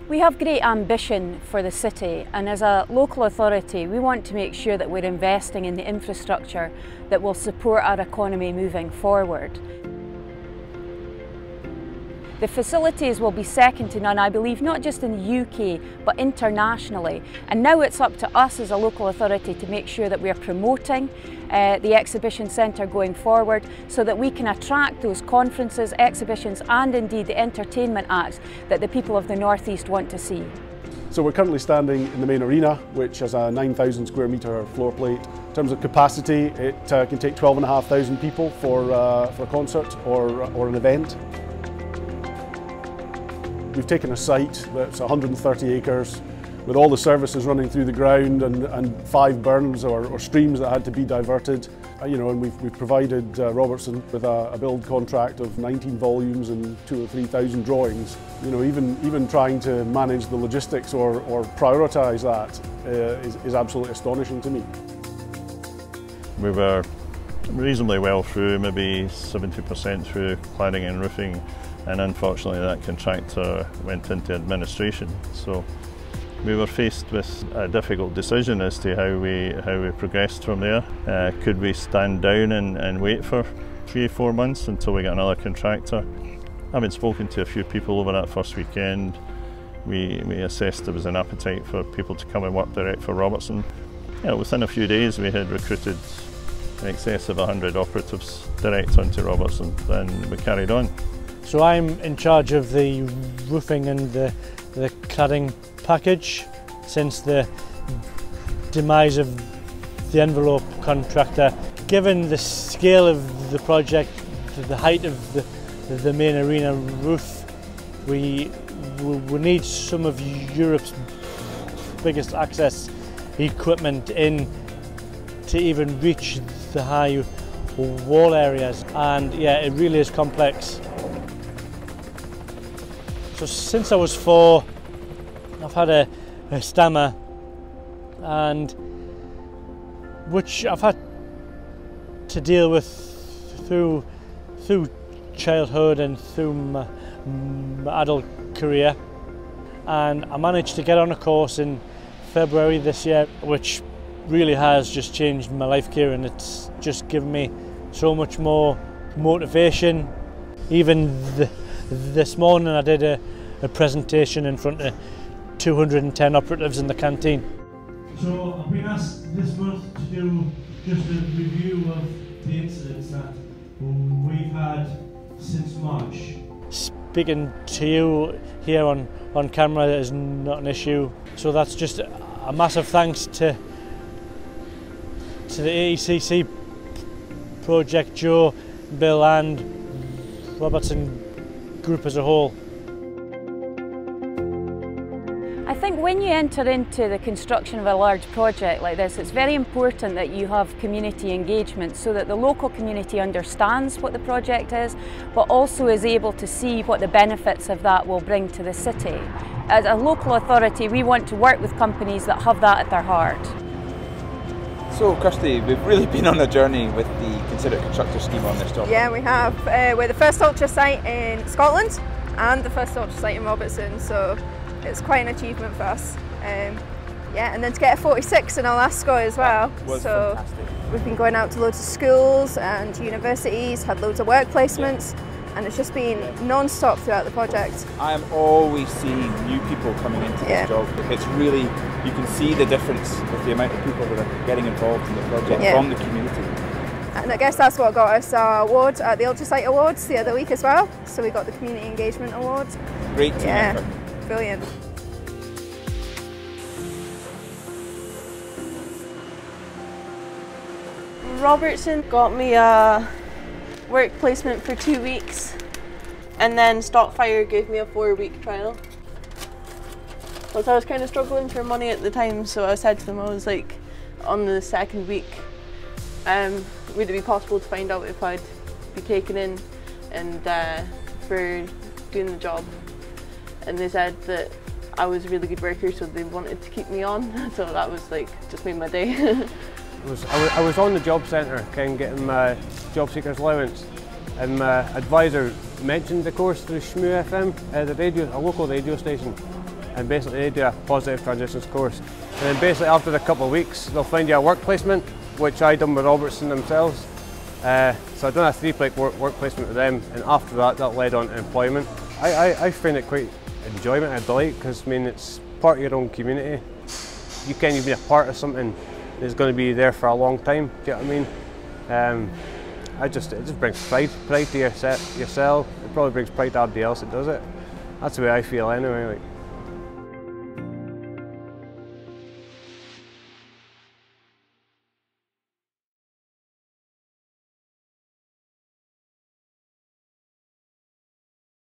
We have great ambition for the city, and as a local authority we want to make sure that we're investing in the infrastructure that will support our economy moving forward. The facilities will be second to none, I believe, not just in the UK but internationally, and now it's up to us as a local authority to make sure that we are promoting the exhibition centre going forward so that we can attract those conferences, exhibitions and indeed the entertainment acts that the people of the North East want to see. So we're currently standing in the main arena, which has a 9,000 square metre floor plate. In terms of capacity, it can take 12,500 people for a concert or an event. We've taken a site that's 130 acres with all the services running through the ground and 5 burns or streams that had to be diverted. And we've provided Robertson with a build contract of 19 volumes and 2,000 or 3,000 drawings. Even trying to manage the logistics or prioritise that is absolutely astonishing to me. We were reasonably well through, maybe 70% through cladding and roofing, and unfortunately that contractor went into administration. So we were faced with a difficult decision as to how we progressed from there. Could we stand down and wait for 3 or 4 months until we got another contractor? Having spoken to a few people over that first weekend, we assessed there was an appetite for people to come and work direct for Robertson. Within a few days we had recruited in excess of 100 operatives direct onto Robertson, and we carried on. So I'm in charge of the roofing and the cladding package since the demise of the envelope contractor. Given the scale of the project, the height of the main arena roof, we need some of Europe's biggest access equipment in to even reach the high wall areas, and yeah, it really is complex. So since I was 4, I've had a stammer, and which I've had to deal with through childhood and through my adult career, and I managed to get on a course in February this year, which really has just changed my life, Kieran. It's just given me so much more motivation. Even this morning I did a presentation in front of 210 operatives in the canteen. So I've been asked this month to do just a review of the incidents that we've had since March. Speaking to you here on camera is not an issue, so that's just a massive thanks to the AECC project, Joe, Bill and Robertson Group as a whole. I think when you enter into the construction of a large project like this, it's very important that you have community engagement so that the local community understands what the project is, but also is able to see what the benefits of that will bring to the city. As a local authority, we want to work with companies that have that at their heart. So Kirsty, we've really been on a journey with the Consider Constructor scheme on this job. Yeah, we have. We're the first ultra site in Scotland and the first ultra site in Robertson, so it's quite an achievement for us. Yeah, and then to get a 46 in Alaska as well. That was so fantastic. We've been going out to loads of schools and universities, had loads of work placements, and it's just been non-stop throughout the project. I am always seeing new people coming into this job. It's really, you can see the difference with the amount of people that are getting involved in the project from the community. And I guess that's what got us our award at the Ultrasite Awards the other week as well. So we got the Community Engagement Award. Great team effort. Brilliant. Robertson got me a work placement for 2 weeks, and then Stockfire gave me a 4-week trial. But I was kind of struggling for money at the time, so I said to them, I was like, on the 2nd week, would it be possible to find out if I'd be taken in and for doing the job? And they said that I was a really good worker, so they wanted to keep me on. So that was like, just made my day. I was on the job centre, kind of getting my job seekers allowance, and my advisor mentioned the course through SMU FM, a local radio station, and basically they do a positive transitions course. And then basically after a couple of weeks they'll find you a work placement, which I done with Robertson themselves. So I've done a 3-week work placement with them, and after that led on to employment. I find it quite enjoyment and delight, because I mean it's part of your own community. You can be a part of something that's going to be there for a long time, do you know what I mean? It just brings pride to yourself. It probably brings pride to everybody else that does it. That's the way I feel anyway. Like.